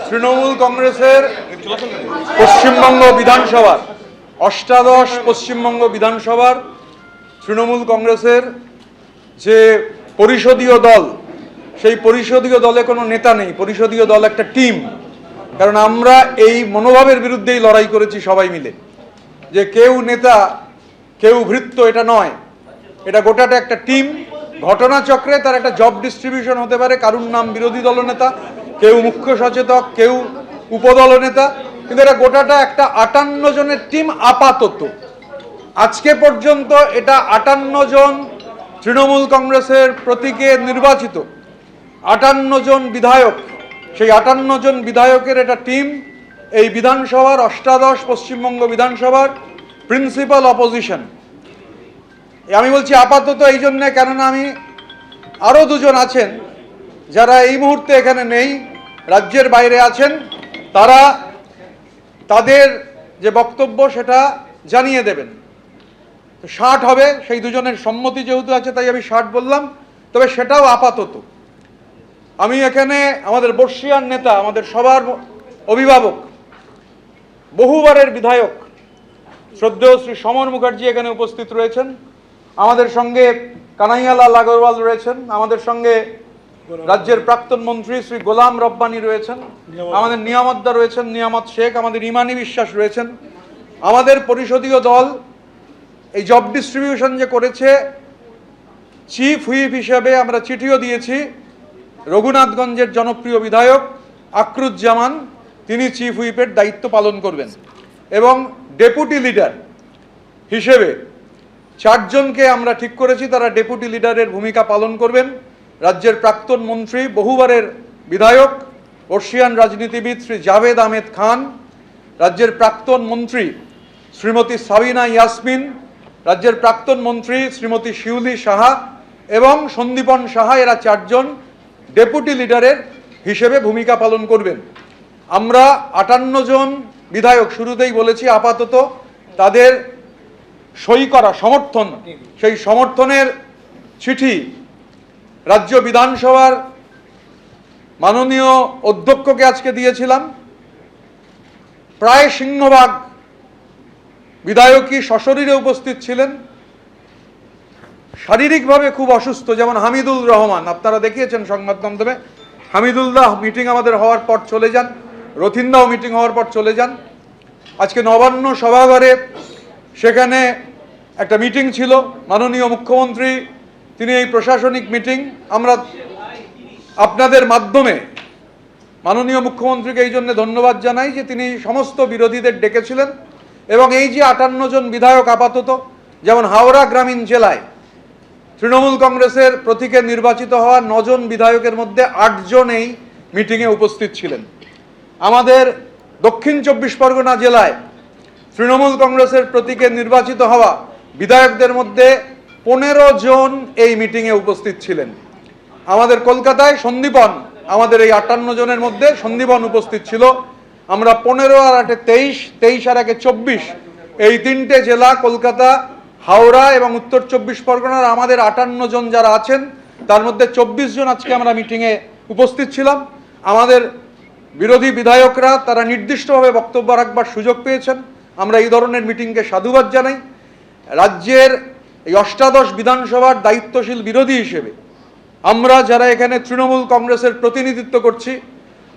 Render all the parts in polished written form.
তৃণমূল কংগ্রেসের পশ্চিমবঙ্গ বিধানসভার অষ্টাদশ পশ্চিমবঙ্গ বিধানসভার তৃণমূল কংগ্রেসের যে পরিষদীয় দল, সেই পরিষদীয় দলে কোনো নেতা নেই। পরিষদীয় দল একটা টিম। কারণ আমরা এই মনোভাবের বিরুদ্ধেই লড়াই করেছি সবাই মিলে, যে কেউ নেতা কেউ ভৃত্য, এটা নয়। এটা গোটাটা একটা টিম। ঘটনাচক্রে তার একটা জব ডিস্ট্রিবিউশন হতে পারে। কারুর নাম বিরোধী দলনেতা, কেউ মুখ্য সচেতক, কেউ উপদলনেতা, কিন্তু এটা গোটাটা একটা 58 জনের টিম আপাতত। আজকে পর্যন্ত এটা 58 জন তৃণমূল কংগ্রেসের প্রতীকে নির্বাচিত 58 জন বিধায়ক, সেই 58 জন বিধায়কের এটা টিম এই বিধানসভার অষ্টাদশ পশ্চিমবঙ্গ বিধানসভার প্রিন্সিপাল অপোজিশন। আমি বলছি আপাতত এই জন্যে, কেননা আমি আরও দুজন আছেন যারা এই মুহূর্তে এখানে নেই, রাজ্যের বাইরে আছেন, তারা তাদের যে বক্তব্য সেটা জানিয়ে দেবেন। 60 হবে, সেই দুজনের সম্মতি যেহেতু আছে তাই আমি 60 বললাম, তবে সেটাও আপাতত। আমি এখানে আমাদের বর্ষিয়ান নেতা, আমাদের সবার অভিভাবক, বহুবারের বিধায়ক শ্রদ্ধেয় শ্রী সমর মুখার্জি এখানে উপস্থিত রয়েছেন, আমাদের সঙ্গে কানাইয়ালাল আগরওয়াল রয়েছেন, আমাদের সঙ্গে রাজ্যের প্রাক্তন মন্ত্রী শ্রী গোলাম রব্বানি রয়েছেন, আমাদের নিয়ামতদা রয়েছেন, নিয়ামত শেখ, আমাদের ইমানি বিশ্বাস রয়েছেন। আমাদের পরিষদীয় দল এই জব ডিস্ট্রিবিউশন যে করেছে, চিফ হুইপ হিসাবে আমরা চিঠিও দিয়েছি। রঘুনাথগঞ্জের জনপ্রিয় বিধায়ক আকরুজ্জামান, তিনি চিফ হুইপের দায়িত্ব পালন করবেন, এবং ডেপুটি লিডার হিসেবে 4 জনকে আমরা ঠিক করেছি, তারা ডেপুটি লিডারের ভূমিকা পালন করবেন। রাজ্যের প্রাক্তন মন্ত্রী, বহুবারের বিধায়ক, বর্ষিয়ান রাজনীতিবিদ শ্রী জাভেদ আহমেদ খান, রাজ্যের প্রাক্তন মন্ত্রী শ্রীমতী সাবিনা ইয়াসমিন, রাজ্যের প্রাক্তন মন্ত্রী শ্রীমতী শিউলি সাহা এবং সন্দীপন সাহা, এরা 4 জন ডেপুটি লিডারের হিসেবে ভূমিকা পালন করবেন। আমরা 58 জন বিধায়ক শুরুতেই বলেছি আপাতত তাদের সই করা সমর্থন, সেই সমর্থনের চিঠি রাজ্য বিধানসভার মাননীয় অধ্যক্ষকে আজকে দিয়েছিলাম। প্রায় সিংহভাগ বিধায়কই সশরীরে উপস্থিত ছিলেন। শারীরিকভাবে খুব অসুস্থ, যেমন হামিদুল রহমান, আপনারা দেখিয়েছেন সংবাদ মাধ্যমে। হামিদুল্লাহ মিটিং আমাদের হওয়ার পর চলে যান, রথিনদাও মিটিং হওয়ার পর চলে যান। আজকে নবান্ন সভাঘরে সেখানে একটা মিটিং ছিল, মাননীয় মুখ্যমন্ত্রী তিনি এই প্রশাসনিক মিটিং, আমরা আপনাদের মাধ্যমে মাননীয় মুখ্যমন্ত্রীকে এই জন্য ধন্যবাদ জানাই যে তিনি সমস্ত বিরোধীদের ডেকেছিলেন, এবং এই যে 58 জন বিধায়ক আপাতত, যেমন হাওড়া গ্রামীণ জেলায় তৃণমূল কংগ্রেসের প্রতীকে নির্বাচিত হওয়া 9 জন বিধায়কের মধ্যে 8 জন এই মিটিংয়ে উপস্থিত ছিলেন। আমাদের দক্ষিণ 24 পরগনা জেলায় তৃণমূল কংগ্রেসের প্রতীকে নির্বাচিত হওয়া বিধায়কদের মধ্যে 15 জন এই মিটিংয়ে উপস্থিত ছিলেন। আমাদের কলকাতায় সন্দীপন, আমাদের এই 58 জনের মধ্যে সন্দীপন উপস্থিত ছিল। আমরা 15 আর 8 23, 23 আর 1 24, এই 3টে জেলা, কলকাতা, হাওড়া এবং উত্তর 24 পরগনার আমাদের 58 জন যারা আছেন, তার মধ্যে 24 জন আজকে আমরা মিটিংয়ে উপস্থিত ছিলাম। আমাদের বিরোধী বিধায়করা তারা নির্দিষ্টভাবে বক্তব্য রাখবার সুযোগ পেয়েছেন। আমরা এই ধরনের মিটিংকে সাধুবাদ জানাই। রাজ্যের এই অষ্টাদশ বিধানসভার দায়িত্বশীল বিরোধী হিসেবে আমরা যারা এখানে তৃণমূল কংগ্রেসের প্রতিনিধিত্ব করছি,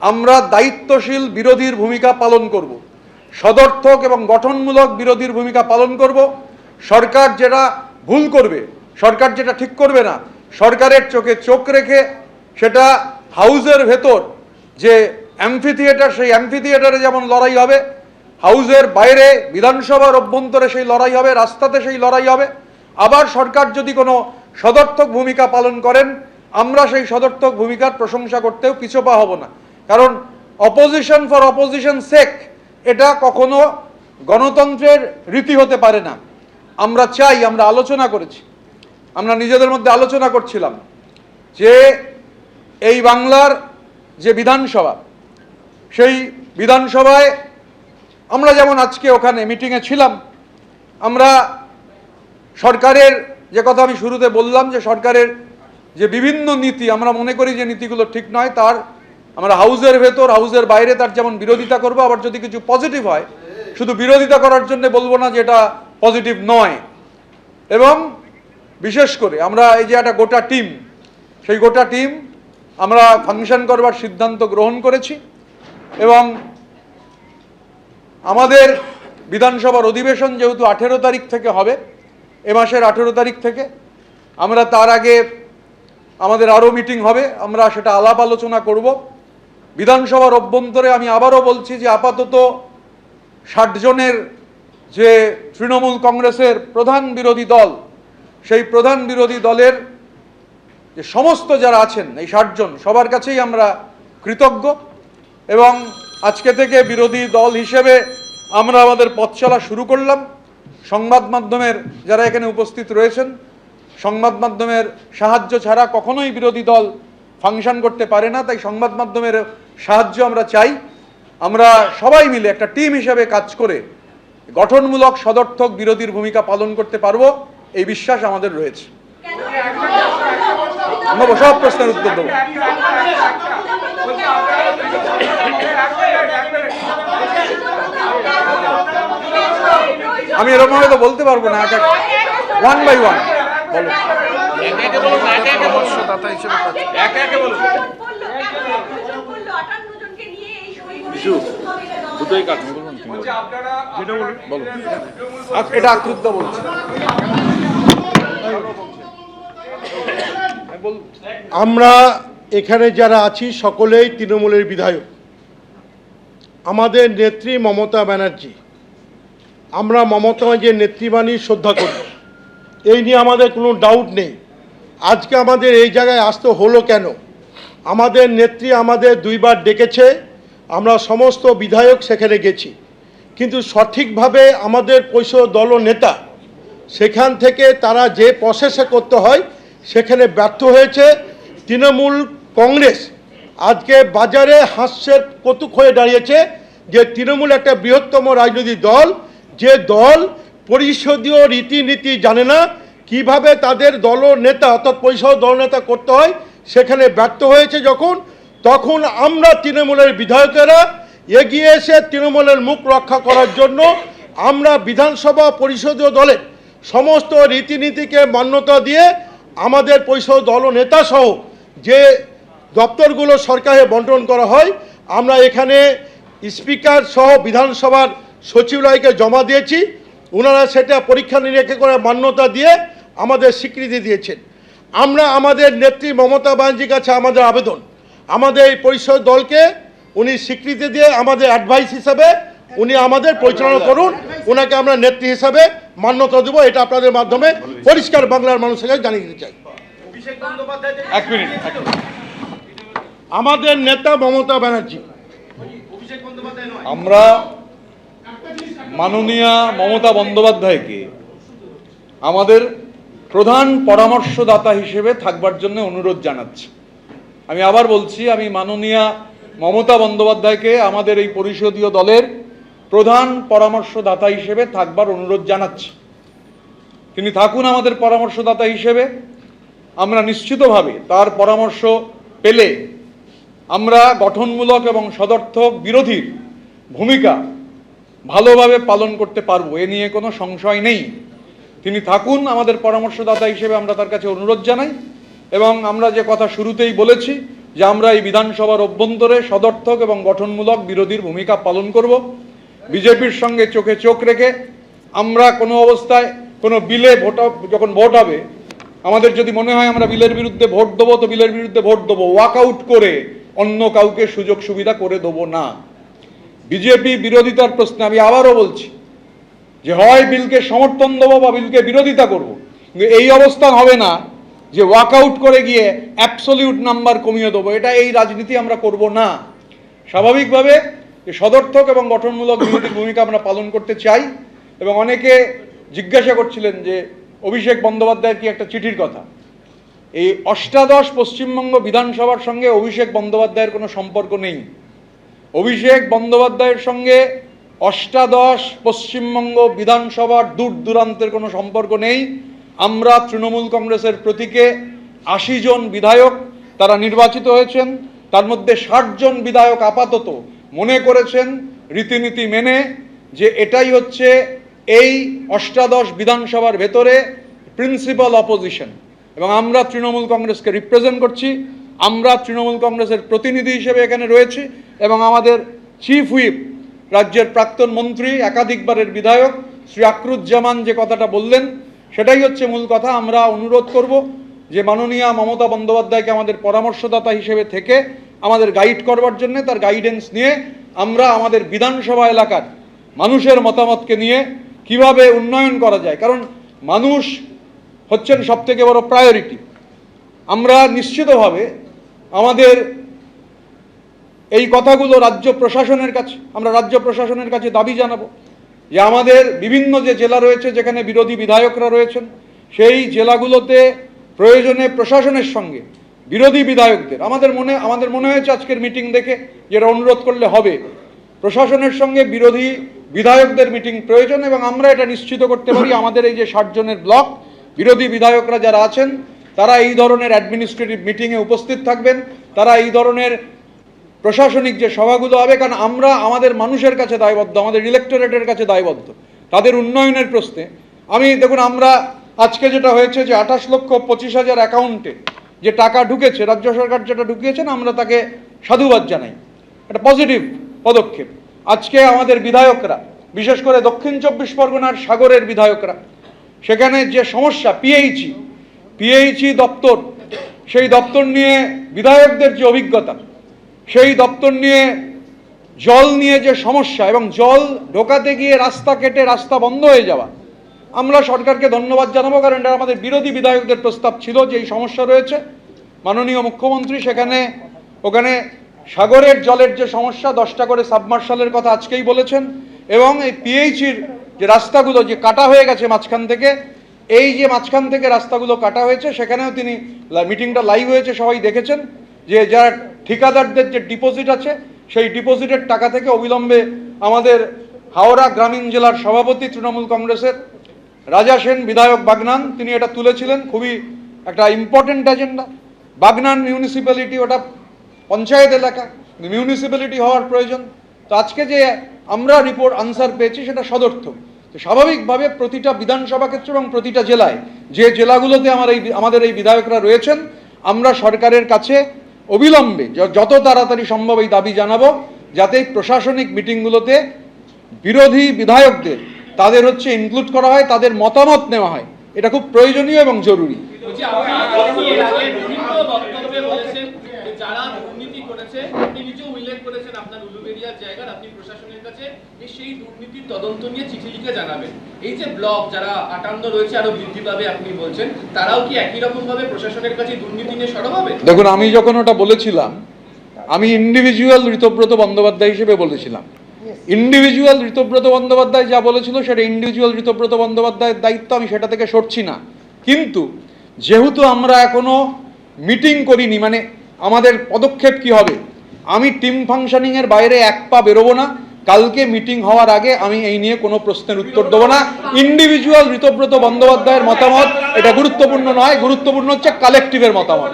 আমরা দায়িত্বশীল বিরোধীর ভূমিকা পালন করব, সদর্থক এবং গঠনমূলক বিরোধীর ভূমিকা পালন করব। সরকার যেটা ভুল করবে, সরকার যেটা ঠিক করবে না, সরকারের চোখে চোখ রেখে সেটা হাউসের ভেতর যে অ্যাম্ফি থিয়েটার, সেই অ্যাম্ফি থিয়েটারে যেমন লড়াই হবে, হাউসের বাইরে বিধানসভার অভ্যন্তরে সেই লড়াই হবে, রাস্তাতে সেই লড়াই হবে। আবার সরকার যদি কোনো সদর্থক ভূমিকা পালন করেন, আমরা সেই সদর্থক ভূমিকার প্রশংসা করতেও পিছপা হব না। কারণ অপোজিশন ফর অপোজিশন সেক, এটা কখনো গণতন্ত্রের রীতি হতে পারে না। আমরা চাই, আমরা আলোচনা করেছি, আমরা নিজেদের মধ্যে আলোচনা করছিলাম যে এই বাংলার যে বিধানসভা, সেই বিধানসভায় আমরা যেমন আজকে ওখানে মিটিংয়ে ছিলাম, আমরা সরকারের যে কথা আমি শুরুতে বললাম, যে সরকারের যে বিভিন্ন নীতি, আমরা মনে করি যে নীতিগুলো ঠিক নয়, তার আমরা হাউসের ভেতর হাউসের বাইরে তার যেমন বিরোধিতা করব, আবার যদি কিছু পজিটিভ হয় শুধু বিরোধিতা করার জন্য বলবো না যে এটা পজিটিভ নয়। এবং বিশেষ করে আমরা এই যে একটা গোটা টিম, সেই গোটা টিম আমরা ফাংশন করবার সিদ্ধান্ত গ্রহণ করেছি এবং আমাদের বিধানসভার অধিবেশন যেহেতু 18 তারিখ থেকে হবে, এ মাসের 18 তারিখ থেকে, আমরা তার আগে আমাদের আরও মিটিং হবে, আমরা সেটা আলাপ আলোচনা করব। বিধানসভার অভ্যন্তরে আমি আবারও বলছি যে আপাতত 60 জনের যে তৃণমূল কংগ্রেসের প্রধান বিরোধী দল, সেই প্রধান বিরোধী দলের যে সমস্ত যারা আছেন এই 60 জন সবার কাছেই আমরা কৃতজ্ঞ এবং আজকে থেকে বিরোধী দল হিসেবে আমরা আমাদের পথ চলা শুরু করলাম। সংবাদ মাধ্যমের যারা এখানে উপস্থিত রয়েছেন, সংবাদ মাধ্যমের সাহায্য ছাড়া কখনোই বিরোধী দল ফাংশন করতে পারে না, তাই সংবাদ মাধ্যমের সাহায্য আমরা চাই। আমরা সবাই মিলে একটা টিম হিসেবে কাজ করে গঠনমূলক সদর্থক বিরোধীর ভূমিকা পালন করতে পারবো, এই বিশ্বাস আমাদের রয়েছে। সব প্রশ্নের উত্তর দেবো। আমি এরকম ভাবে তো বলতে পারবো না, ওয়ান বাই ওয়ান বলো। এটা আকৃত বলছি। আমরা এখানে যারা আছি সকলেই তৃণমূলের বিধায়ক। আমাদের নেত্রী মমতা ব্যানার্জি, আমরা মমতা যে নেত্রীবাণী শ্রদ্ধা করি, এই নিয়ে আমাদের কোনো ডাউট নেই। আজকে আমাদের এই জায়গায় আসতে হলো কেন? আমাদের নেত্রী আমাদের 2 বার ডেকেছে, আমরা সমস্ত বিধায়ক সেখানে গেছি, কিন্তু সঠিকভাবে আমাদের পরিষদ দল নেতা সেখান থেকে তারা যে প্রসেসে করতে হয় সেখানে ব্যর্থ হয়েছে। তৃণমূল কংগ্রেস আজকে বাজারে হাস্যের কৌতুক হয়ে দাঁড়িয়েছে যে তৃণমূল একটা বৃহত্তম রাজনৈতিক দল, যে দল পরিষদীয় রীতিনীতি জানে না, কিভাবে তাদের দলনেতা অর্থাৎ পরিষদ দলনেতা করতে হয় সেখানে ব্যর্থ হয়েছে। তখন আমরা তৃণমূলের বিধায়কেরা এগিয়ে এসে তৃণমূলের মুখ রক্ষা করার জন্য আমরা বিধানসভা পরিষদীয় দলের সমস্ত রীতিনীতিকে মান্যতা দিয়ে আমাদের পরিষদ দলনেতা সহ যে দপ্তরগুলো সরকারে বন্টন করা হয়, আমরা এখানে স্পিকার সহ বিধানসভার সচিবালয়কে জমা দিয়েছি। ওনারা সেটা পরীক্ষা নিরীক্ষা করে মান্যতা দিয়ে আমাদের স্বীকৃতি দিয়েছেন। আমরা আমাদের নেত্রী মমতা ব্যানার্জির কাছে আমাদের আবেদন, আমাদের এই পরিষদ দলকে উনি স্বীকৃতি দিয়ে আমাদের অ্যাডভাইস হিসাবে উনি আমাদের পরিচালনা করুন, ওনাকে আমরা নেত্রী হিসাবে মান্যতা দেবো। এটা আপনাদের মাধ্যমে পরিষ্কার বাংলার মানুষের কাছে জানিয়ে দিতে চাই। আমাদের নেতা মমতা ব্যানার্জি, আমরা মাননীয়া মমতা বন্দ্যোপাধ্যায়কে আমাদের প্রধান পরামর্শদাতা হিসেবে থাকবার জন্য অনুরোধ জানাচ্ছি। আমি আবার বলছি, আমি মাননীয়া মমতা বন্দ্যোপাধ্যায়কে আমাদের এই পরিষদীয় দলের প্রধান পরামর্শদাতা হিসেবে থাকবার অনুরোধ জানাচ্ছি। তিনি থাকুন আমাদের পরামর্শদাতা হিসেবে। আমরা নিশ্চিতভাবে তার পরামর্শ পেলে আমরা গঠনমূলক এবং সদর্থক বিরোধীর ভূমিকা ভালোভাবে পালন করতে পারবো, এ নিয়ে কোনো সংশয় নেই। তিনি থাকুন আমাদের পরামর্শদাতা হিসেবে, আমরা তার কাছে অনুরোধ জানাই। এবং আমরা যে কথা শুরুতেই বলেছি যে আমরা এই বিধানসভার অভ্যন্তরে সদর্থক এবং গঠনমূলক বিরোধীর ভূমিকা পালন করব। বিজেপির সঙ্গে চোখে চোখ রেখে আমরা কোনো অবস্থায় কোনো বিলে যখন ভোট হবে, আমাদের যদি মনে হয় আমরা বিলের বিরুদ্ধে ভোট দেবো তো বিলের বিরুদ্ধে ভোট দেবো, ওয়াকআউট করে অন্য কাউকে সুযোগ সুবিধা করে দেবো না। বিজেপি বিরোধিতার প্রশ্নে আমি আবারও বলছি যে হয় বিলকে সমর্থন দেবো বা বিলকে বিরোধিতা করব, কিন্তু এই অবস্থান হবে না যে ওয়াকআউট করে গিয়ে অ্যাবসলিউট নাম্বার কমিয়ে দেবো। এটা এই রাজনীতি আমরা করব না। স্বাভাবিকভাবে সদর্থক এবং গঠনমূলক বিরোধীর ভূমিকা আমরা পালন করতে চাই। এবং অনেকে জিজ্ঞাসা করছিলেন যে অভিষেক বন্দ্যোপাধ্যায়ের কি একটা চিঠির কথা। এই অষ্টাদশ পশ্চিমবঙ্গ বিধানসভার সঙ্গে অভিষেক বন্দ্যোপাধ্যায়ের কোনো সম্পর্ক নেই। অভিষেক বন্দ্যোপাধ্যায়ের সঙ্গে অষ্টাদশ পশ্চিমবঙ্গ বিধানসভার দূর দূরান্তের কোনো সম্পর্ক নেই। আমরা তৃণমূল কংগ্রেসের প্রতীকে 80 জন বিধায়ক তারা নির্বাচিত হয়েছেন তার মধ্যে 60 জন বিধায়ক আপাতত মনে করেছেন রীতিনীতি মেনে যে এটাই হচ্ছে এই অষ্টাদশ বিধানসভার ভেতরে প্রিন্সিপাল অপোজিশন, এবং আমরা তৃণমূল কংগ্রেসকে রিপ্রেজেন্ট করছি। আমরা তৃণমূল কংগ্রেসের প্রতিনিধি হিসেবে এখানে রয়েছি, এবং আমাদের চিফ হুইপ রাজ্যের প্রাক্তন মন্ত্রী একাধিকবারের বিধায়ক শ্রী আকরুজ্জামান যে কথাটা বললেন সেটাই হচ্ছে মূল কথা। আমরা অনুরোধ করব যে মাননীয়া মমতা বন্দ্যোপাধ্যায়কে আমাদের পরামর্শদাতা হিসেবে থেকে আমাদের গাইড করবার জন্য, তার গাইডেন্স নিয়ে আমরা আমাদের বিধানসভা এলাকার মানুষের মতামতকে নিয়ে কিভাবে উন্নয়ন করা যায়, কারণ মানুষ হচ্ছেন সবথেকে বড় প্রায়োরিটি। আমরা নিশ্চিতভাবে আমাদের এই কথাগুলো রাজ্য প্রশাসনের কাছে দাবি জানাবো যে আমাদের বিভিন্ন যে জেলা রয়েছে যেখানে বিরোধী বিধায়করা রয়েছেন, সেই জেলাগুলোতে প্রয়োজনে প্রশাসনের সঙ্গে বিরোধী বিধায়কদের আমাদের মনে হয়েছে আজকের মিটিং দেখে যেটা অনুরোধ করলে হবে, প্রশাসনের সঙ্গে বিরোধী বিধায়কদের মিটিং প্রয়োজন, এবং আমরা এটা নিশ্চিত করতে পারি আমাদের এই যে 60 জনের ব্লক বিরোধী বিধায়করা যারা আছেন তারা এই ধরনের অ্যাডমিনিস্ট্রেটিভ মিটিংয়ে উপস্থিত থাকবেন, তারা এই ধরনের প্রশাসনিক যে সভাগুলো হবে, কারণ আমরা আমাদের মানুষের কাছে দায়বদ্ধ, আমাদের ইলেক্টোরেটের কাছে দায়বদ্ধ তাদের উন্নয়নের প্রশ্নে। দেখুন আমরা আজকে যেটা হয়েছে যে 28,25,000 অ্যাকাউন্টে যে টাকা ঢুকেছে, রাজ্য সরকার যেটা ঢুকিয়েছেন আমরা তাকে সাধুবাদ জানাই, একটা পজিটিভ পদক্ষেপ। আজকে আমাদের বিধায়করা, বিশেষ করে দক্ষিণ 24 পরগনার সাগরের বিধায়করা, সেখানে যে সমস্যা পিএইচই দপ্তর, সেই দপ্তর নিয়ে বিধায়কদের যে অভিজ্ঞতা, সেই দপ্তর নিয়ে জল নিয়ে যে সমস্যা, এবং জল ঢোকাতে গিয়ে রাস্তা কেটে রাস্তা বন্ধ হয়ে যাওয়া, আমরা সরকারকে ধন্যবাদ জানাবো, কারণ এটা আমাদের বিরোধী বিধায়কদের প্রস্তাব ছিল যে এই সমস্যা রয়েছে। মাননীয় মুখ্যমন্ত্রী ওখানে সাগরের জলের যে সমস্যা, 10টা করে সাবমার্শালের কথা আজকেই বলেছেন, এবং এই পিএইচির যে রাস্তাগুলো যে কাটা হয়ে গেছে মাঝখান থেকে, এই যে মাঝখান থেকে রাস্তাগুলো কাটা হয়েছে সেখানেও তিনি, মিটিংটা লাইভ হয়েছে সবাই দেখেছেন, যে যারা ঠিকাদারদের যে ডিপোজিট আছে সেই ডিপোজিটের টাকা থেকে অবিলম্বে আমাদের হাওড়া গ্রামীণ জেলার সভাপতি তৃণমূল কংগ্রেসের রাজা সেন বিধায়ক বাগনান, তিনি এটা তুলেছিলেন, খুবই একটা ইম্পর্টেন্ট এজেন্ডা। বাগনান মিউনিসিপ্যালিটি ওটা পঞ্চায়েত এলাকা, মিউনিসিপ্যালিটি হওয়ার প্রয়োজন। তো আজকে যে আমরা রিপোর্ট আনসার পেয়েছি সেটা সদর্থক। তো স্বাভাবিকভাবে প্রতিটা বিধানসভা ক্ষেত্র এবং প্রতিটা জেলায় যে জেলাগুলোতে আমাদের এই বিধায়করা রয়েছেন, আমরা সরকারের কাছে অবিলম্বে যত তাড়াতাড়ি সম্ভব এই দাবি জানাবো যাতে প্রশাসনিক মিটিংগুলোতে বিরোধী বিধায়কদের তাদের ইনক্লুড করা হয়, তাদের মতামত নেওয়া হয়, এটা খুব প্রয়োজনীয় এবং জরুরি। যারা দুর্নীতি করেছে, আপনি নিজেও উল্লেখ করেছেন আপনার উলুবেড়িয়ার জায়গার, আপনি প্রশাসনের কাছে সেই দুর্নীতির তদন্ত নিয়ে চিঠি লিখে জানাবেন। এই যে ব্লক যারা 58 রয়েছে আরো বৃদ্ধি পাবে আপনি বলছেন, তারাও কি একই রকম ভাবে প্রশাসনের কাছে দুর্নীতি নিয়ে সরব হবে? দেখুন, আমি যখন ওটা বলেছিলাম, আমি ইন্ডিভিজুয়াল ঋতব্রত বন্দ্যোপাধ্যায় হিসেবে বলেছিলাম। ইন্ডিভিজুয়াল ঋতব্রত বন্দ্যোপাধ্যায় যা বলেছিল সেটা ইন্ডিভিজুয়াল ঋতব্রত বন্দ্যোপাধ্যায়ের দায়িত্ব, আমি সেটা থেকে সরছি না। কিন্তু যেহেতু আমরা এখনো মিটিং করিনি, মানে আমাদের পদক্ষেপ কি হবে, আমি টিম ফাংশনিংয়ের বাইরে এক পা বেরোবো না। কালকে মিটিং হওয়ার আগে আমি এই নিয়ে কোনো প্রশ্নের উত্তর দেবো না। ইন্ডিভিজুয়াল ঋতব্রত বন্দ্যোপাধ্যায়ের মতামত এটা গুরুত্বপূর্ণ নয়, গুরুত্বপূর্ণ হচ্ছে কালেকটিভের মতামত।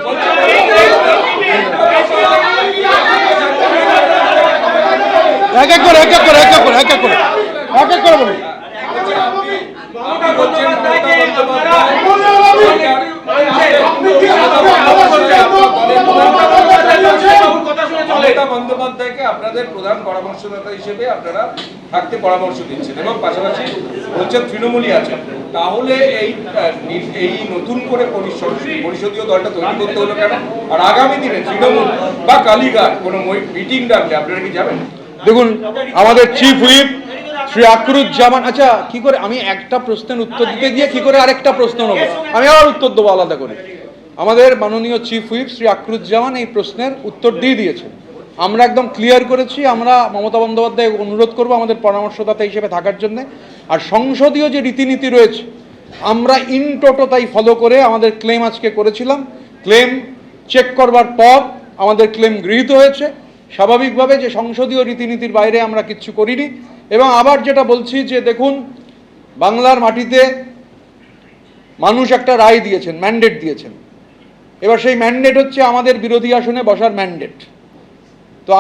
এক এক করে বলুন। মমতা বন্দ্যোপাধ্যায়কে আপনাদের প্রধান পরামর্শদাতা হিসেবে আপনারা থাকতে পরামর্শ দিচ্ছেন, এবং পাশাপাশি বলছেন তৃণমূলই আছেন, তাহলে এই নতুন করে পরিষদীয় দলটা তৈরি করতে হলো কেন? আর আগামী দিনে তৃণমূল বা কালীঘাট কোনো মিটিং ডাকলে আপনারা কি যাবেন? দেখুন, আমাদের চিফ হুইপ শ্রী আকরুজ্জামান, আচ্ছা কি করে আমি একটা প্রশ্নের উত্তর দিতে গিয়ে কি করে আরেকটা প্রশ্ন নেব, আমি আবার উত্তর দেবো আলাদা করে। আমাদের মাননীয় চিফ হুইপ শ্রী আকরুজ্জামান এই প্রশ্নের উত্তর দিয়ে দিয়েছেন। আমরা একদম ক্লিয়ার করেছি, আমরা মমতা বন্দ্যোপাধ্যায় অনুরোধ করব আমাদের পরামর্শদাতা হিসেবে থাকার জন্য। আর সংসদীয় যে রীতিনীতি রয়েছে আমরা ইন টোটো তাই ফলো করে আমাদের ক্লেম আজকে করেছিলাম। ক্লেম চেক করবার পর আমাদের ক্লেম গৃহীত হয়েছে। স্বাভাবিকভাবে যে সংসদীয় রীতিনীতির বাইরে আমরা কিচ্ছু করিনি। এবং আবার যেটা বলছি যে দেখুন, বাংলার মাটিতে মানুষ একটা রায় দিয়েছেন, ম্যান্ডেট দিয়েছেন। এবার সেই ম্যান্ডেট হচ্ছে আমাদের বিরোধী আসনে বসার ম্যান্ডেট। তো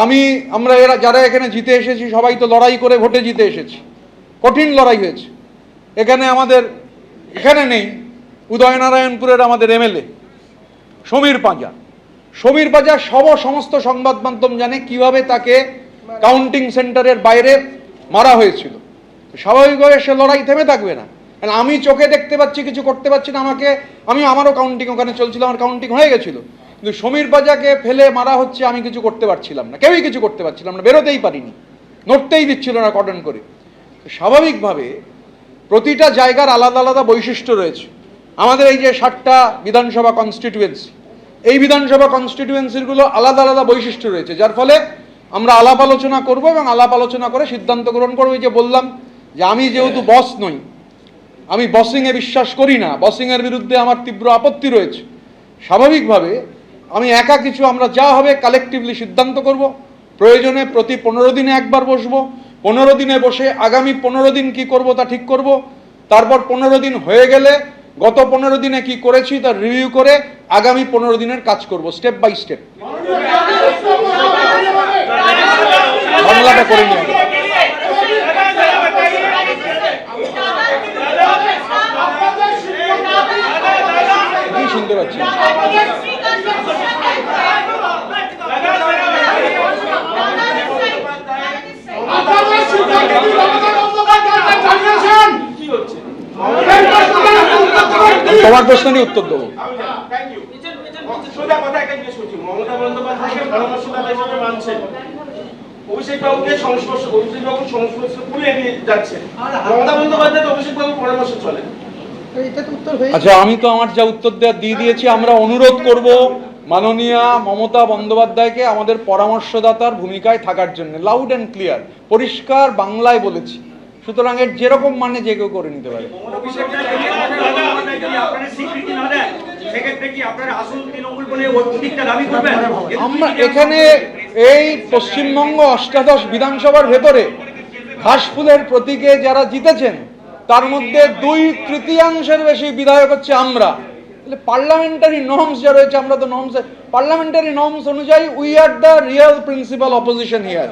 আমরা যারা এখানে জিতে এসেছি সবাই তো লড়াই করে ভোটে জিতে এসেছি, কঠিন লড়াই হয়েছে। এখানে নেই উদয়নারায়ণপুরের আমাদের এমএলএ সমীর পাঁজা সমস্ত সংবাদ মাধ্যম জানে কিভাবে তাকে কাউন্টিং সেন্টারের বাইরে মারা হয়েছিল। স্বাভাবিকভাবে সে লড়াই থেমে থাকবে না, কারণ আমি চোখে দেখতে পাচ্ছি, কিছু করতে পারছি না। আমারও কাউন্টিং ওখানে চলছিল, আমার কাউন্টিং হয়ে গেছিল, কিন্তু সমীর পাঁজাকে ফেলে মারা হচ্ছে, আমি কিছু করতে পারছিলাম না, কেউই কিছু করতে পারছিলাম না, বেরোতেই পারিনি, নড়তেই দিচ্ছিল না কর্ডন করে। স্বাভাবিকভাবে প্রতিটা জায়গার আলাদা আলাদা বৈশিষ্ট্য রয়েছে। আমাদের এই যে 60টা বিধানসভা কনস্টিটিউয়েন্সি, এই বিধানসভা কনস্টিটিউয়েন্সিগুলো আলাদা আলাদা বৈশিষ্ট্য রয়েছে, যার ফলে আমরা আলাপ আলোচনা করবো এবং আলাপ আলোচনা করে সিদ্ধান্ত গ্রহণ করবো। এই যে বললাম যে আমি যেহেতু বস নই, আমি বসিংয়ে বিশ্বাস করি না, বসিংয়ের বিরুদ্ধে আমার তীব্র আপত্তি রয়েছে, স্বাভাবিকভাবে আমি একা কিছু, আমরা যা হবে কালেকটিভলি সিদ্ধান্ত করব। প্রয়োজনে প্রতি 15 দিনে একবার বসবো, 15 দিনে বসে আগামী 15 দিন কি করব তা ঠিক করব। তারপর 15 দিন হয়ে গেলে গত 15 দিনে কি করেছি তার রিভিউ করে আগামী 15 দিনের কাজ করব, স্টেপ বাই স্টেপ। বাংলাটা করে নিয়ে শুনতে পাচ্ছি তোমার প্রশ্ন নিয়ে উত্তর দেবো। মমতা বন্দ্যোপাধ্যায়কে পরামর্শদাতা হিসেবে মানছেন, অভিষেক বাবুকে সংস্পর্শে পুরো এগিয়ে যাচ্ছে, মমতা বন্দ্যোপাধ্যায় অভিষেক বাবুর পরামর্শ চলে। আচ্ছা, আমি তো আমার যা উত্তর দেওয়ার দিয়ে দিয়েছি। আমরা অনুরোধ করব মাননীয়া মমতা বন্দ্যোপাধ্যায়কে আমাদের পরামর্শদাতার ভূমিকায় থাকার জন্য, লাউড অ্যান্ড ক্লিয়ার, পরিষ্কার বাংলায় বলেছি। সুতরাং এর যেরকম মানে যে কেউ করে নিতে পারে। আমরা এখানে এই পশ্চিমবঙ্গ অষ্টাদশ বিধানসভার ভেতরে ঘাসফুলের প্রতীকে যারা জিতেছেন তার মধ্যে 2/3 বেশি বিধায়ক হচ্ছে আমরা। পার্লামেন্টারি নর্মস যা রয়েছে, আমরা তো নর্মস, পার্লামেন্টারি নর্মস অনুযায়ী we are the real principal opposition here.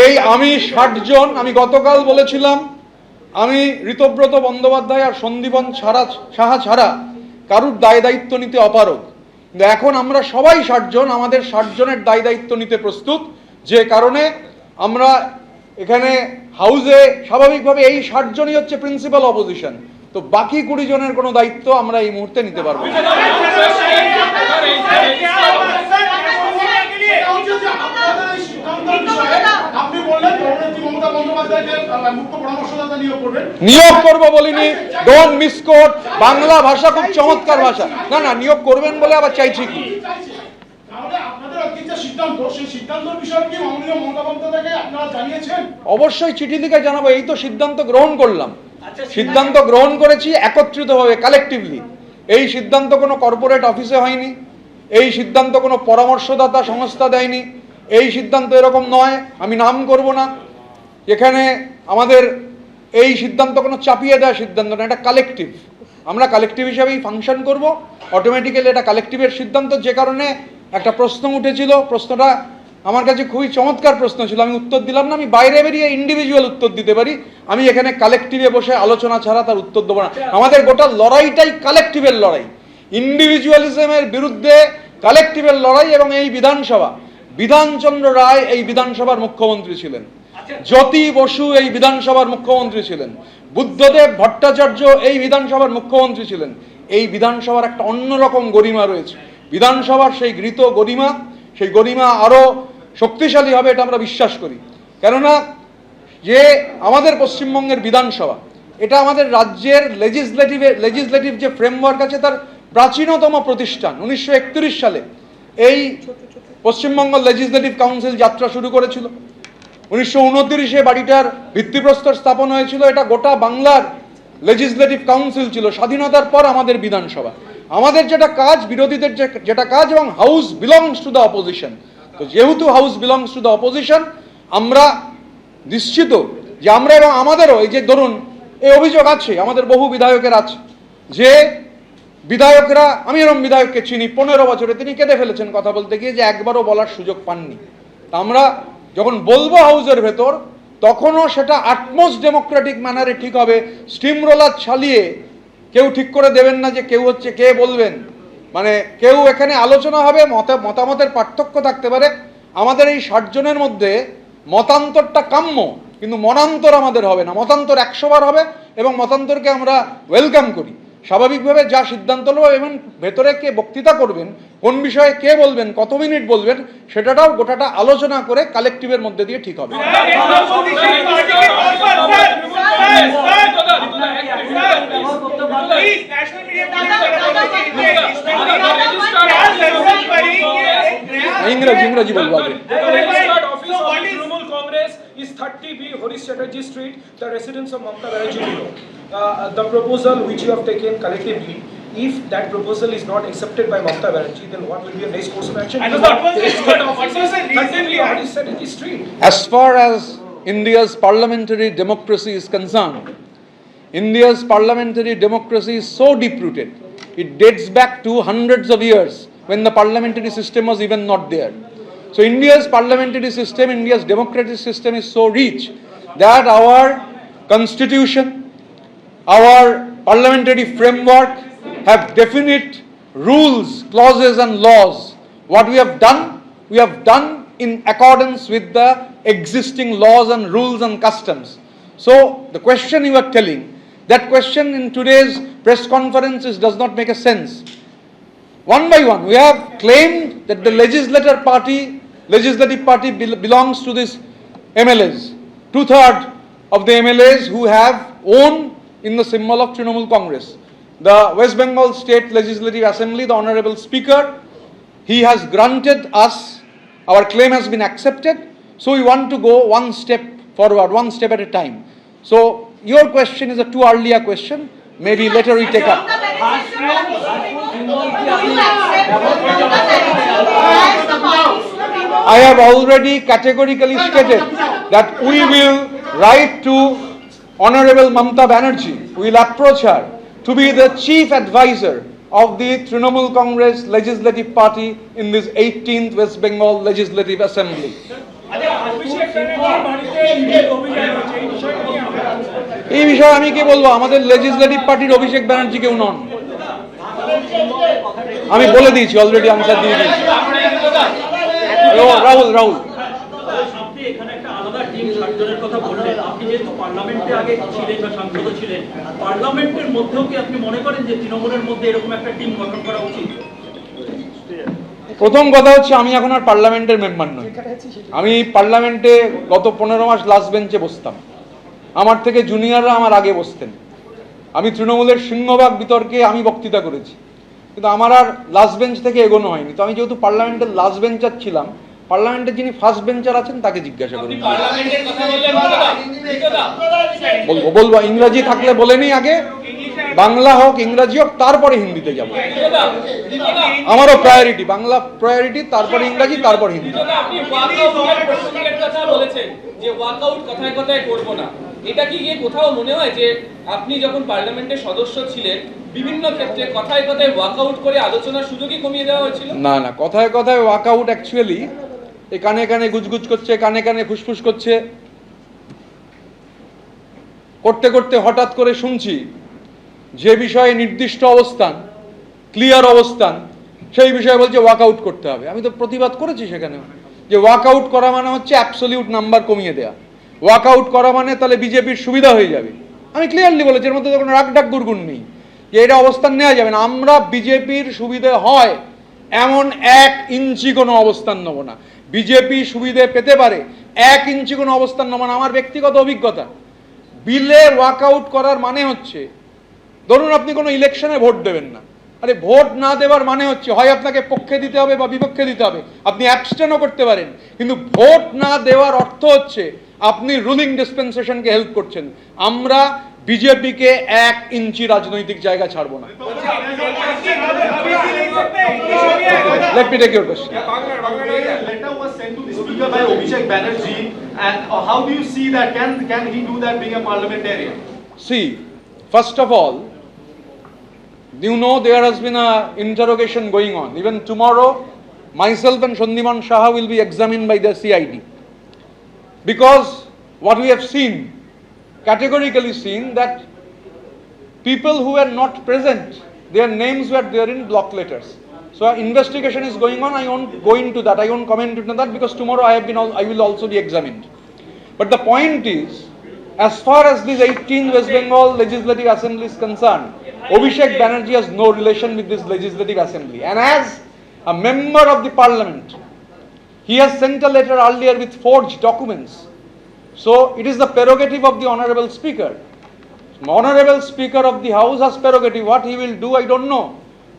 এই আমি 60 জন, আমি গতকাল বলেছিলাম আমি ঋতব্রত বন্দ্যোপাধ্যায় আর সন্দীপন সাহা ছাড়া কারুর দায় দায়িত্ব নিতে অপারগ। কিন্তু এখন আমরা সবাই 60 জন, আমাদের 60 জনের দায় দায়িত্ব নিতে প্রস্তুত, যে কারণে আমরা এখানে হাউসে স্বাভাবিকভাবে এই 60 জনই হচ্ছে প্রিন্সিপাল অপোজিশন। তো বাকি 20 জনের কোনো দায়িত্ব আমরা এই মুহূর্তে নিতে পারবো না। নিয়োগ করবো বলিনি, ডোন্ট মিসকোট, বাংলা ভাষা খুব চমৎকার ভাষা। না, নিয়োগ করবেন বলে আবার চাইছি কি? অবশ্যই চিঠি লিখে জানাবো, এই তো সিদ্ধান্ত গ্রহণ করলাম। সিদ্ধান্ত গ্রহণ করেছি একত্রিতভাবে, কালেকটিভলি। এই সিদ্ধান্ত কোনো কর্পোরেট অফিসে হয়নি, এই সিদ্ধান্ত কোনো পরামর্শদাতা সংস্থা দেয়নি, এই সিদ্ধান্ত এরকম নয়, আমি নাম করব না। এখানে আমাদের এই সিদ্ধান্ত কোনো চাপিয়ে দেওয়ার সিদ্ধান্ত না, এটা কালেকটিভ। আমরা কালেকটিভ হিসাবেই ফাংশন করব, অটোমেটিক্যালি এটা কালেকটিভের সিদ্ধান্ত। যে কারণে একটা প্রশ্ন উঠেছিল, প্রশ্নটা আমার কাছে খুবই চমৎকার প্রশ্ন ছিল, আমি উত্তর দিলাম না। আমি বাইরে বেরিয়ে ইন্ডিভিজুয়াল উত্তর দিতে পারি, আমি এখানে কালেকটিভে বসে আলোচনা ছাড়া তার উত্তর দেবো না। আমাদের গোটা লড়াইটাই কালেকটিভের লড়াই, ইন্ডিভিজুয়ালিজমের বিরুদ্ধে কালেকটিভের লড়াই। এবং এই বিধানসভা, বিধানচন্দ্র রায় এই বিধানসভার মুখ্যমন্ত্রী ছিলেন, জ্যোতি বসু এই বিধানসভার মুখ্যমন্ত্রী ছিলেন, বুদ্ধদেব ভট্টাচার্য এই বিধানসভার মুখ্যমন্ত্রী ছিলেন। এই বিধানসভার একটা অন্যরকম গরিমা রয়েছে, বিধানসভার সেই গৃহীত গরিমা, সেই গরিমা আরো শক্তিশালী হবে এটা আমরা বিশ্বাস করি। কেননা যে আমাদের পশ্চিমবঙ্গের বিধানসভা, এটা আমাদের রাজ্যের লেজিসলেটিভ যে ফ্রেমওয়ার্ক আছে তার প্রাচীনতম প্রতিষ্ঠান। 1931 সালে এই পশ্চিমবঙ্গ লেজিসলেটিভ কাউন্সিল যাত্রা শুরু করেছিল। 1929-এ বাড়িটার ভিত্তিপ্রস্তর স্থাপন হয়েছিল। এটা গোটা বাংলার লেজিসলেটিভ কাউন্সিল ছিল। স্বাধীনতার পর আমাদের বিধানসভা, আমাদের যেটা কাজ, বিরোধীদের যেটা কাজ, এবং house belongs to the opposition. তো যেহেতু house belongs to the opposition, আমরা নিশ্চিত যে আমরা এবং আমাদেরও এই যে ধরুন এই অভিযোগ আছে, আমাদের বহু বিধায়কের আছে যে বিধায়করা, আমি এরকম বিধায়ককে চিনি 15 বছরে তিনি কেঁদে ফেলেছেন কথা বলতে গিয়ে, যে একবারও বলার সুযোগ পাননি। তা আমরা যখন বলবো হাউসের ভেতর, তখনও সেটা আটমোস্ট ডেমোক্রেটিক ম্যানারে ঠিক হবে। স্টিম রোলার চালিয়ে কেউ ঠিক করে দেবেন না যে কেউ হচ্ছে কে বলবেন, মানে কেউ এখানে আলোচনা হবে, মতামতের পার্থক্য থাকতে পারে। আমাদের এই 60 জনের মধ্যে মতান্তরটা কাম্য, কিন্তু মনান্তর আমাদের হবে না। মতান্তর 100 বার হবে এবং মতান্তরকে আমরা ওয়েলকাম করি। স্বাভাবিকভাবে যা সিদ্ধান্ত নেব এবং ভেতরে কে বক্তৃতা করবেন, কোন বিষয়ে কে বলবেন, কত মিনিট বলবেন, সেটাটাও গোটাটা আলোচনা করে কালেকটিভের মধ্যে দিয়ে ঠিক হবে। ইংরেজি বলবো আগে। Is 30B Horish Chatterjee Street, the residence of Mamata Banerjee below. The proposal which you have taken collectively, if that proposal is not accepted by Mamata Banerjee, then what will be the next course of action? What was the reason behind Horish Chatterjee Street. As far as India's parliamentary democracy is concerned, India's parliamentary democracy is so deep-rooted. It dates back to hundreds of years when the parliamentary system was even not there. So India's parliamentary system, India's democratic system is so rich that our constitution, our parliamentary framework have definite rules, clauses and laws. What we have done in accordance with the existing laws and rules and customs. So the question you are telling, that question in today's press conferences does not make a sense. One by one, we have claimed that the legislative party belongs to this MLAs. 2/3 of the MLAs who have own in the symbol of Trinamool Congress. The West Bengal State Legislative Assembly, the Honorable Speaker, he has granted us, our claim has been accepted, so we want to go one step forward, one step at a time. So your question is a too early a question, maybe later we take up. I have already categorically stated that we will write to Honorable Mamata Banerjee. We will approach her to be the chief advisor of the Trinamool Congress Legislative Party in this 18th West Bengal Legislative Assembly. এই বিষয়ে আমি কি বলবো? আমাদের legislative পার্টির অভিষেক ব্যানার্জি কেউ নন। আমি বলে দিয়েছি, অলরেডি আনসার দিয়ে দিয়েছি। রাহুল আপনি এখানে একটা আলাদা টিম 60 জনের কথা বললেন। আপনি যেহেতু পার্লামেন্টে আগে ছিলেন বা সাংসদ ছিলেন, পার্লামেন্টের মধ্যেও কি আপনি মনে করেন যে তৃণমূলের মধ্যে এরকম একটা টিম গঠন করা উচিত? প্রথম কথা হচ্ছে, আমি এখন আর পার্লামেন্টের মেম্বার নই। আমি পার্লামেন্টে গত 15 মাস লাস্ট বেঞ্চে বসতাম। আমার থেকে জুনিয়ররা আমার আগে বসতেন। আমি তৃণমূলের সিংহভাগ বিতর্কে আমি বক্তৃতা করেছি, কিন্তু আমার আর লাস্ট বেঞ্চ থেকে এগোনো হয়নি। তো আমি যেহেতু পার্লামেন্টের লাস্ট বেঞ্চার ছিলাম, পার্লামেন্টের যিনি ফার্স্ট বেঞ্চার আছেন তাকে জিজ্ঞাসা করুন। বলবো ইংরাজি থাকলে বলে নিই আগে, বাংলা হোক ইংরাজি হোক, তারপরে হিন্দিতে যাব। আমারও প্রায়োরিটি বাংলা, প্রায়োরিটি, তারপরে ইংরাজি, তারপর হিন্দি। আপনি ওয়াকআউটের কথা বলেছেন যে ওয়াকআউট কথায় কথায় করব না, এটা কি গিয়ে কোথাও মনে হয় যে আপনি যখন পার্লামেন্টের সদস্য ছিলেন বিভিন্ন ক্ষেত্রে কথায় কথায় ওয়াকআউট করে আলোচনার সুযোগই কমিয়ে দেওয়া হয়েছিল? না না, কথায় কথায় ওয়াকআউট অ্যাকচুয়ালি এই কানে কানে গুজগুজ করছে, কানে কানে ফুসফুস করছে, করতে করতে হঠাৎ করে শুনছি যে বিষয়ে নির্দিষ্ট অবস্থান, ক্লিয়ার অবস্থান, সেই বিষয়ে বলছে ওয়াকআউট করতে হবে। আমি তো প্রতিবাদ করেছি সেখানে, যে ওয়াকআউট করা মানে হচ্ছে অ্যাবসলিউট নাম্বার কমিয়ে দেওয়া। ওয়াকআউট করা মানে তাহলে বিজেপির সুবিধা হয়ে যাবে। আমি ক্লিয়ারলি বলেছি, এর মধ্যে তো কোনো রাগডাক গুড়গুড় নেই যে এটা অবস্থান নেওয়া যাবে না। আমরা বিজেপির সুবিধে হয় এমন 1 ইঞ্চি কোনো অবস্থান নেব না। বিজেপি সুবিধে পেতে পারে, 1 ইঞ্চি কোনো অবস্থান নেব না। আমার ব্যক্তিগত অভিজ্ঞতা, বিলে ওয়াকআউট করার মানে হচ্ছে, ধরুন আপনি কোনো ইলেকশনে ভোট দেবেন না, আরে ভোট না দেওয়ার মানে হচ্ছে হয় আপনাকে পক্ষে দিতে হবে বা বিপক্ষে দিতে হবে, আপনি অ্যাবস্টেনও করতে পারেন, কিন্তু ভোট না দেওয়ার অর্থ হচ্ছে আপনি রুলিং ডিসপেন্সেশনকে হেল্প করছেন। আমরা বিজেপিকে 1 ইঞ্চি রাজনৈতিক জায়গা ছাড়বো না। Let me take your question. letter was sent to the speaker by Abhishek Banerjee, and how do you see that? Can he do that being a parliamentarian? See, first of all, you know there has been a interrogation going on. Even tomorrow, myself and Shandiman Shah will be examined by the CID. Because what we have seen, categorically seen, that people who were not present, their names were there in block letters. So an investigation is going on. I won't go into that. I won't comment into that because tomorrow I will also be examined. But the point is, as far as this 18th West Bengal Legislative Assembly is concerned, Abhishek Banerjee has no relation with this Legislative Assembly. And as a member of the Parliament, he has sent a letter earlier with forged documents. So it is the prerogative of the Honorable Speaker. Honorable Speaker of the House has prerogative. What he will do, I don't know.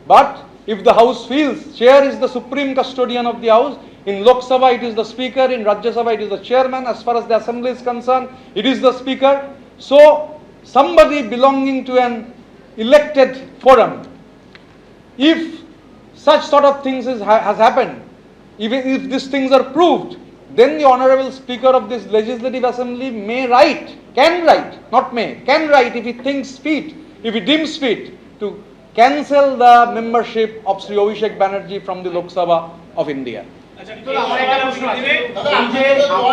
But if the House feels, Chair is the supreme custodian of the House. In Lok Sabha, it is the Speaker. In Rajya Sabha, it is the Chairman. As far as the Assembly is concerned, it is the Speaker. So somebody belonging to an elected forum, if such sort of things has happened, even if these things are proved, then the Honorable Speaker of this Legislative Assembly may write, can write, not may, can write if he thinks fit, if he deems fit to cancel the membership of Sri Abhishek Banerjee from the Lok Sabha of India.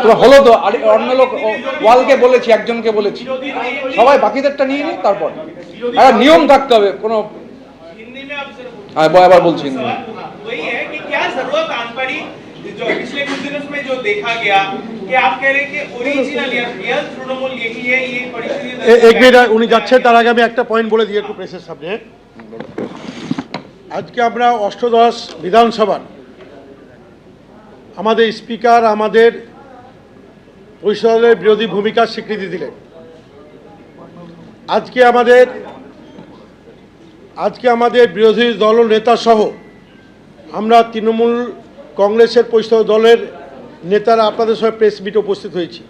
তো হলো তো অন্য লোক ওয়ালকে বলেছি, একজনকে বলেছি, সবাই বাকিদেরটা নিয়ে নিই, তারপর একটা নিয়ম থাকতে হবে কোনো। হ্যাঁ আবার বলছি वही है कि क्या जरूरत आन पड़ी जो पिछले कुछ दिनों में जो देखा गया कि आप कह रहे हैं कि ओरिजिनल या रियल तृणमूल यही है, ये परिस्थिति এক মিনিট উনি যাচ্ছে, তার আগে আমি একটা পয়েন্ট বলে দিই একটু প্রেসের সামনে। আজকে আমরা অষ্টদশ বিধানসভার আমাদের স্পিকার আমাদের পরিষদের বিরোধী ভূমিকার স্বীকৃতি দিলেন। আজকে আমাদের বিরোধী দল নেতা সহ আমরা তৃণমূল কংগ্রেসের পরিষদ দলের নেতারা আপনাদের সঙ্গে প্রেস মিটে উপস্থিত হয়েছি।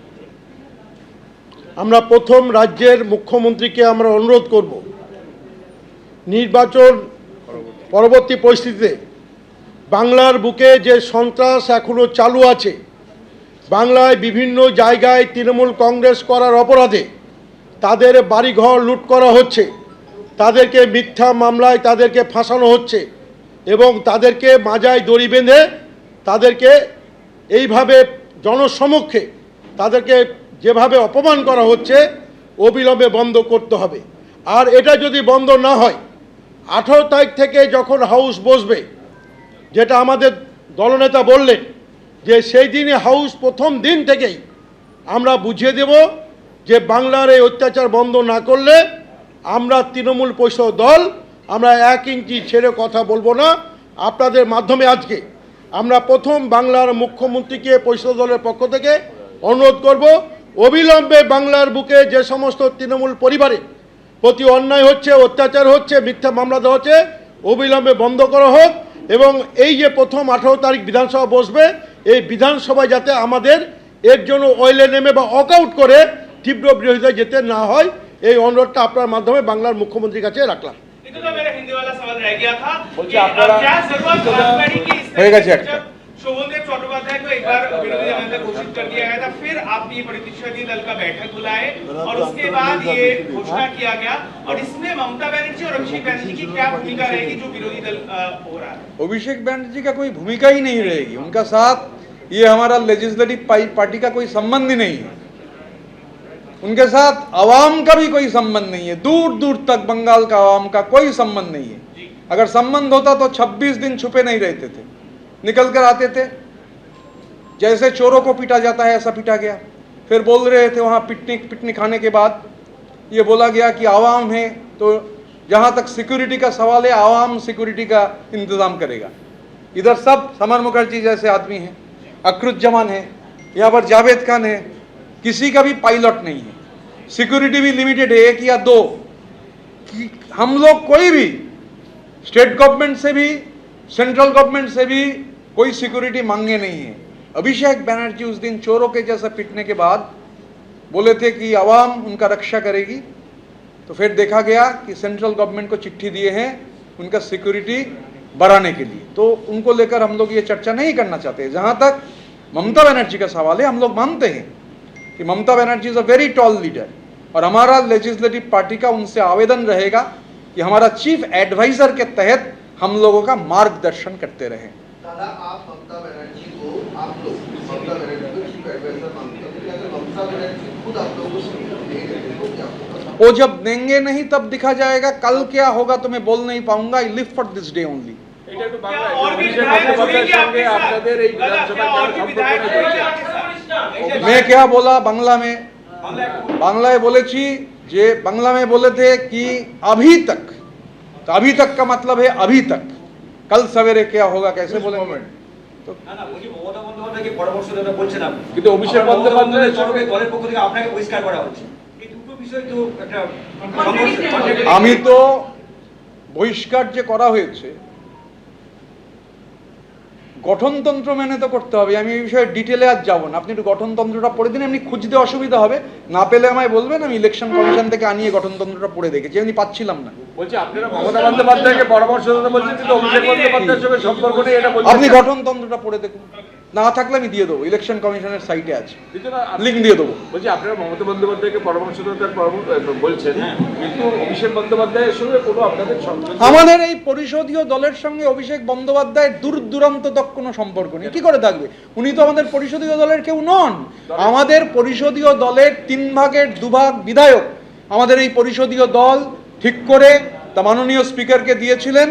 আমরা প্রথম রাজ্যের মুখ্যমন্ত্রীকে আমরা অনুরোধ করব, নির্বাচন পরবর্তী পরিস্থিতিতে বাংলার বুকে যে সন্ত্রাস এখনও চালু আছে, বাংলায় বিভিন্ন জায়গায় তৃণমূল কংগ্রেস করার অপরাধে তাদের বাড়িঘর লুট করা হচ্ছে, তাদেরকে মিথ্যা মামলায় তাদেরকে ফাঁসানো হচ্ছে এবং তাদেরকে মাজায় দড়ি বেঁধে তাদেরকে এইভাবে জনসমক্ষে তাদেরকে যেভাবে অপমান করা হচ্ছে, অবিলম্বে বন্ধ করতে হবে। আর এটা যদি বন্ধ না হয়, 18 তারিখ থেকে যখন হাউস বসবে, যেটা আমাদের দলনেতা বললেন যে সেই দিনে হাউস প্রথম দিন থেকেই আমরা বুঝিয়ে দেব যে বাংলার এই অত্যাচার বন্ধ না করলে আমরা তৃণমূল পরিষদ দল আমরা 1 ইঞ্চি ছেড়ে কথা বলবো না। আপনাদের মাধ্যমে আজকে আমরা প্রথম বাংলার মুখ্যমন্ত্রীকে পরিষদ দলের পক্ষ থেকে অনুরোধ করব, অবিলম্বে বাংলার বুকে যে সমস্ত তৃণমূল পরিবারের প্রতি অন্যায় হচ্ছে, অত্যাচার হচ্ছে, মিথ্যা মামলা দেওয়া হচ্ছে, অবিলম্বে বন্ধ করা হোক। এবং এই যে প্রথম 18 তারিখ বিধানসভা বসবে, এই বিধানসভায় যাতে আমাদের এর জন্য অয়েলে নেমে বা ওয়াকআউট করে তীব্র বিরোধিতা যেতে না হয়, এই অনুরোধটা আপনার মাধ্যমে বাংলার মুখ্যমন্ত্রীর কাছে রাখলাম। तो मेरा हिंदी वाला सवाल रह गया था बोलिए, कि आपका- क्या जरूरत आन पड़ी कि इस होएगा जी, तरीके से जब शोभनदेव चट्टोपाध्याय को एक बार विरोधी दल घोषित कर दिया गया था, फिर आप ये प्रतिनिधि दल का बैठक बुलाए और उसके बाद ये घोषणा किया गया, और इसमें ममता बनर्जी और अभिषेक बनर्जी की क्या भूमिका रहेगी जो विरोधी दल हो रहा है? अभिषेक बनर्जी का कोई भूमिका ही नहीं रहेगी, उनका साथ ये हमारा लेजिस्लेटिव पार्टी का कोई संबंध ही नहीं है, उनके साथ आवाम का भी कोई संबंध नहीं है, दूर दूर तक बंगाल का आवाम का कोई संबंध नहीं है। अगर संबंध होता तो 26 दिन छुपे नहीं रहते थे, निकल कर आते थे। जैसे चोरों को पीटा जाता है ऐसा पीटा गया। फिर बोल रहे थे वहाँ पिकनिक खाने के बाद ये बोला गया कि आवाम है, तो जहाँ तक सिक्योरिटी का सवाल है आवाम सिक्योरिटी का इंतज़ाम करेगा। इधर सब समर मुखर्जी जैसे आदमी हैं, अकरुज्जमान है, यहाँ पर जावेद खान है, किसी का भी पायलट नहीं है, सिक्योरिटी भी लिमिटेड है 1 या 2। हम लोग कोई भी स्टेट गवर्नमेंट से भी सेंट्रल गवर्नमेंट से भी कोई सिक्योरिटी मांगे नहीं है। अभिषेक बनर्जी उस दिन चोरों के जैसा पिटने के बाद बोले थे कि आवाम उनका रक्षा करेगी, तो फिर देखा गया कि सेंट्रल गवर्नमेंट को चिट्ठी दिए हैं उनका सिक्योरिटी बढ़ाने के लिए। तो उनको लेकर हम लोग ये चर्चा नहीं करना चाहते। जहाँ तक ममता बनर्जी का सवाल है, हम लोग मानते हैं कि Mamata Banerjee is a very tall leader और हमारा लेजिस्लेटिव पार्टी का उनसे आवेदन रहेगा कि हमारा चीफ एडवाइजर के तहत हम लोगों का मार्गदर्शन करते रहें। दादा, आप ममता बनर्जी को, आप लोग ममता बनर्जी को चीफ एडवाइजर मानते हो, लेकिन अगर ममता बनर्जी खुद आप लोगों को सीट दे देते तो क्या होगा? वो जब देंगे नहीं तब दिखा जाएगा, कल क्या होगा तो मैं बोल नहीं पाऊंगा। I live for this day only. क्या और भी विधायक जुड़ेंगे आपके साथ? दादा, क्या और भी विधायक जुड़ेंगे आपके साथ? मैं क्या बोला बांग्ला में, बांग्लाয় বলেছি যে बांग्ला में बोले थे कि अभी तक, तो अभी तक का मतलब है अभी तक, कल सवेरे क्या होगा कैसे बोलेंगे? तो না না বলি মমতা বন্দ্যোপাধ্যায়কে পরামর্শদাতা বলছেন আপনি, কিন্তু অভিষেক বন্দ্যোপাধ্যায়ের সঙ্গে দলের পক্ষ থেকে আপনাকে বহিষ্কার করা হচ্ছে, এই দুটো বিষয় তো একটা সংঘর্ষ। আমি তো বহিষ্কার যে করা হয়েছে গঠনতন্ত্র মেনে তো করতে হবে। আমি এই বিষয়ে ডিটেলে আজ যাব না, আপনি একটু গঠনতন্ত্রটা পড়ে দিন, এমনি খুঁজতে অসুবিধা হবে, না পেলে আমায় বলবেন, আমি ইলেকশন কমিশন থেকে আনিয়ে গঠনতন্ত্রটা পড়ে দেখেছি, আমি পাচ্ছিলাম না। বলছি আপনারা মমতা বন্দ্যোপাধ্যায়কে পরামর্শদাতা বলছেন কিন্তু অভিষেক বন্দ্যোপাধ্যায়ের সঙ্গে সম্পর্ক নেই এটা বলছেন। আপনি গঠনতন্ত্রটা পড়ে দেখুন, না থাকলে আমি দিয়ে দেবো, ইলেকশন কমিশনের সাইটে আছে, লিঙ্ক দিয়ে দেবো। বলছি আপনারা মমতা বন্দ্যোপাধ্যায়কে পরামর্শদাতার বলছেন কিন্তু অভিষেক বন্দ্যোপাধ্যায়ের সঙ্গে কোনো আপনাদের সংযোগ? আমাদের এই পরিষদীয় দলের সঙ্গে অভিষেক বন্দ্যোপাধ্যায়ের দূর দূরান্ত তক কোনো সম্পর্ক নেই। কি করে থাকবে? উনি তো আমাদের পরিষদীয় দলের কেউ নন। আমাদের পরিষদীয় দলের 3 ভাগের 2 ভাগ বিধায়ক আমাদের এই পরিষদীয় দল ঠিক করে তা মাননীয় স্পিকারকে দিয়েছিলেন,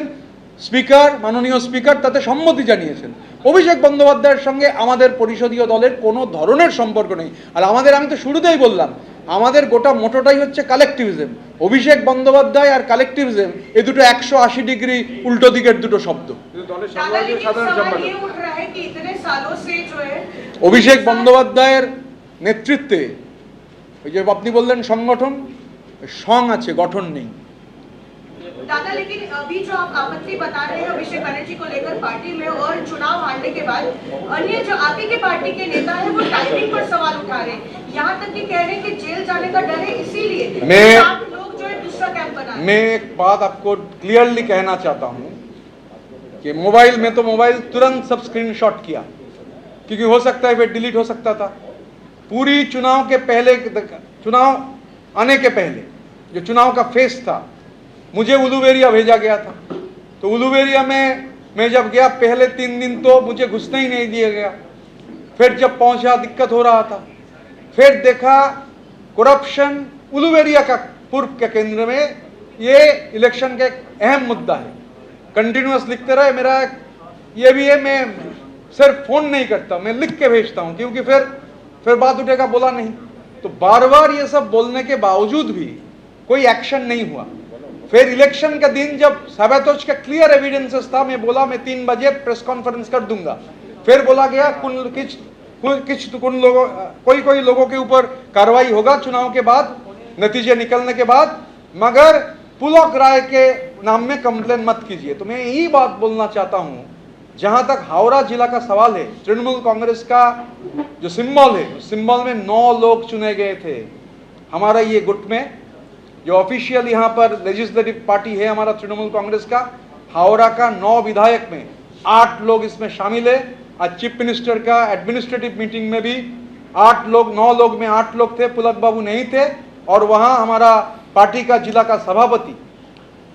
স্পিকার, মাননীয় স্পিকার তাতে সম্মতি জানিয়েছেন। অভিষেক বন্দ্যোপাধ্যায়ের সঙ্গে আমাদের পরিষদীয় দলের কোনো ধরনের সম্পর্ক নেই। আর আমাদের, আমি তো শুরুতেই বললাম, আমাদের গোটা মোটোটাই হচ্ছে কালেকটিভিজম। অভিষেক বন্দ্যোপাধ্যায় আর কালেকটিভিজম এই দুটো 180 ডিগ্রি উল্টো দিকের দুটো শব্দ। অভিষেক বন্দ্যোপাধ্যায়ের নেতৃত্বে ওই যে আপনি বললেন সংগঠন, সং আছে, গঠন নেই। दादा, लेकिन अभी जो आप आपत्ति बता रहे हैं अभिषेक बनर्जी को लेकर पार्टी में और चुनाव हारने के बाद अन्य जो आपकी के पार्टी के नेता है वो टाइमिंग पर सवाल उठा रहे हैं, यहाँ तक कि कह रहे हैं कि जेल जाने का डर है, इसीलिए 7 लोग जो है दूसरा कैंप बना रहे हैं। मैं एक बात आपको क्लियरली कहना चाहता हूँ कि मोबाइल में तो मोबाइल तुरंत सब स्क्रीनशॉट किया, क्योंकि हो सकता है फिर डिलीट हो सकता था। पूरी चुनाव के पहले, चुनाव आने के पहले जो चुनाव का फेस था, मुझे उलूबेरिया भेजा गया था। तो उलूबेरिया में मैं जब गया पहले 3 दिन तो मुझे घुसने ही नहीं दिया गया। फिर जब पहुंचा दिक्कत हो रहा था, फिर देखा करप्शन उलूबेरिया का पूर्व के केंद्र में, ये इलेक्शन का एक अहम मुद्दा है। कंटिन्यूअस लिखते रहे, मेरा ये भी है, मैं सिर्फ फोन नहीं करता, मैं लिख के भेजता हूँ, क्योंकि फिर बात उठेगा, बोला नहीं। तो बार बार ये सब बोलने के बावजूद भी कोई एक्शन नहीं हुआ। फिर इलेक्शन का दिन जब साबातोज का क्लियर एविडेंसेस था, मैं बोला मैं 3 बजे प्रेस कॉन्फ्रेंस कर दूंगा। फिर बोला गया कोई लोगों के ऊपर कार्रवाई होगा चुनाव के बाद, नतीजे निकलने के बाद, मगर पुलक राय के नाम में कंप्लेन मत कीजिए। तो मैं यही बात बोलना चाहता हूं, जहां तक हावड़ा जिला का सवाल है, तृणमूल कांग्रेस का जो सिंबल है, उस सिंबल में 9 लोग चुने गए थे। हमारा ये गुट में जो ऑफिशियल यहाँ पर लेजिस्लेटिव पार्टी है हमारा तृणमूल कांग्रेस का, हावड़ा का 9 विधायक में 8 लोग इसमें शामिल है। आज चीफ मिनिस्टर का एडमिनिस्ट्रेटिव मीटिंग में भी 8 लोग, 9 लोग में 8 लोग थे, पुलक बाबू नहीं थे। और वहाँ हमारा पार्टी का जिला का सभापति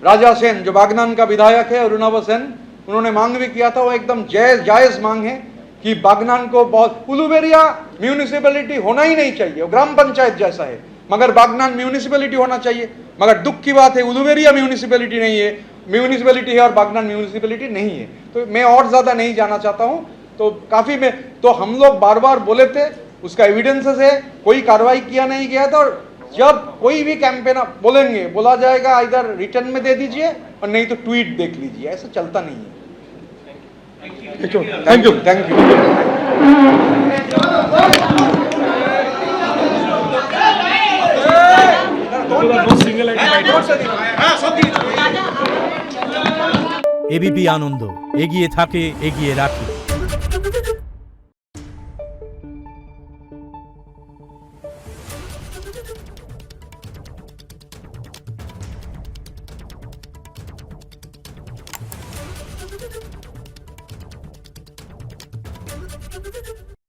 राजा सेन जो बागनान का विधायक है, अरुणाभ सेन, उन्होंने मांग भी किया था, वो एकदम जायज मांग है कि बागनान को बहुत, उलूबेरिया म्यूनिसिपैलिटी होना ही नहीं चाहिए, वो ग्राम पंचायत जैसा है, मगर बागनान म्यूनिसिपैलिटी होना चाहिए। मगर दुख की बात है उलूबेरिया म्यूनिसिपैलिटी नहीं है, म्यूनिसिपैलिटी है और बागनान म्यूनिसिपैलिटी नहीं है। तो मैं और ज़्यादा नहीं जाना चाहता हूँ। तो काफ़ी में तो हम लोग बार बार बोले थे, उसका एविडेंसेस है, कोई कार्रवाई किया नहीं गया था। और जब कोई भी कैंपेन बोलेंगे, बोला जाएगा इधर रिटर्न में दे दीजिए और नहीं तो ट्वीट देख लीजिए, ऐसा चलता नहीं है। Thank you, thank you. ABP Ananda, এগিয়ে থাকে, এগিয়ে রাখে।